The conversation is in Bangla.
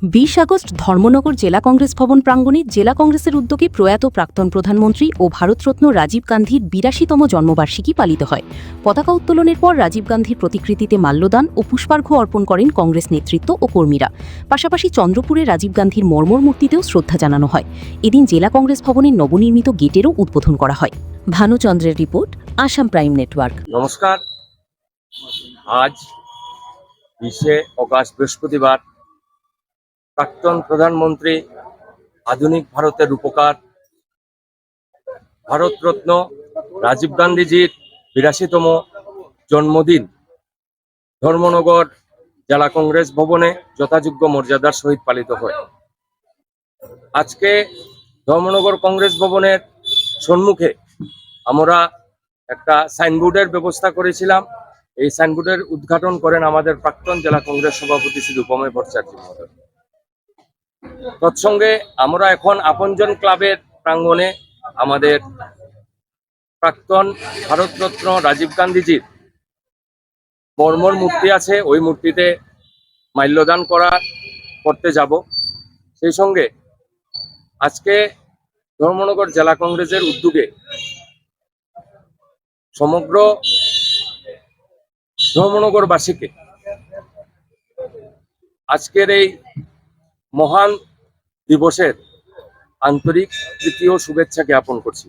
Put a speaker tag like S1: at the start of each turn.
S1: 20 আগস্ট ধর্মনগর জেলা কংগ্রেস ভবন প্রাঙ্গণে জেলা কংগ্রেসের উদ্যোগে প্রয়াত প্রাক্তন প্রধানমন্ত্রী ও ভারতরত্ন রাজীব গান্ধীর 82তম জন্মবার্ষিকী পালিত হয়। পতাকা উত্তোলনের পর রাজীব গান্ধীর প্রতিকৃতিতে মাল্যদান ও পুষ্পার্ঘ্য অর্পণ করেন কংগ্রেস নেতৃত্ব ও কর্মীরা। পাশাপাশি চন্দ্রপুরে রাজীব গান্ধীর মর্মর মূর্তিতেও শ্রদ্ধা জানানো হয়। এদিন জেলা কংগ্রেস ভবনের নবনির্মিত গেটেরও উদ্বোধন করা হয়। ভানুচন্দ্রের রিপোর্ট, আসাম প্রাইম নেটওয়ার্ক।
S2: নমস্কার। আজ 20 অগাস্ট বৃহস্পতিবার প্রাক্তন প্রধানমন্ত্রী, আধুনিক ভারতের রূপকার, ভারতরত্ন রাজীব গান্ধীজির 82তম জন্মদিন ধর্মনগর জেলা কংগ্রেস ভবনে যথাযোগ্য মর্যাদার সহিত পালিত হয়। আজকে ধর্মনগর কংগ্রেস ভবনের সম্মুখে আমরা একটা সাইনবোর্ডের ব্যবস্থা করেছিলাম। এই সাইনবোর্ডের উদ্ঘাটন করেন আমাদের প্রাক্তন জেলা কংগ্রেস সভাপতি শ্রী রূপময় ভট্টাচার্য মহোদয়। তৎসঙ্গে আমরা এখন আপনজন ক্লাবের প্রাঙ্গণে আমাদের প্রাক্তন ভারতরত্ন রাজীব গান্ধীজির মর্মর মূর্তি আছে, ওই মূর্তিতে মাল্যদান করতে যাব। সেই সঙ্গে আজকে ধর্মনগর জেলা কংগ্রেসের উদ্যোগে সমগ্র ধর্মনগরবাসীকে আজকের এই মহান দিবসের আন্তরিক প্রীতি ও শুভেচ্ছা জ্ঞাপন করছি।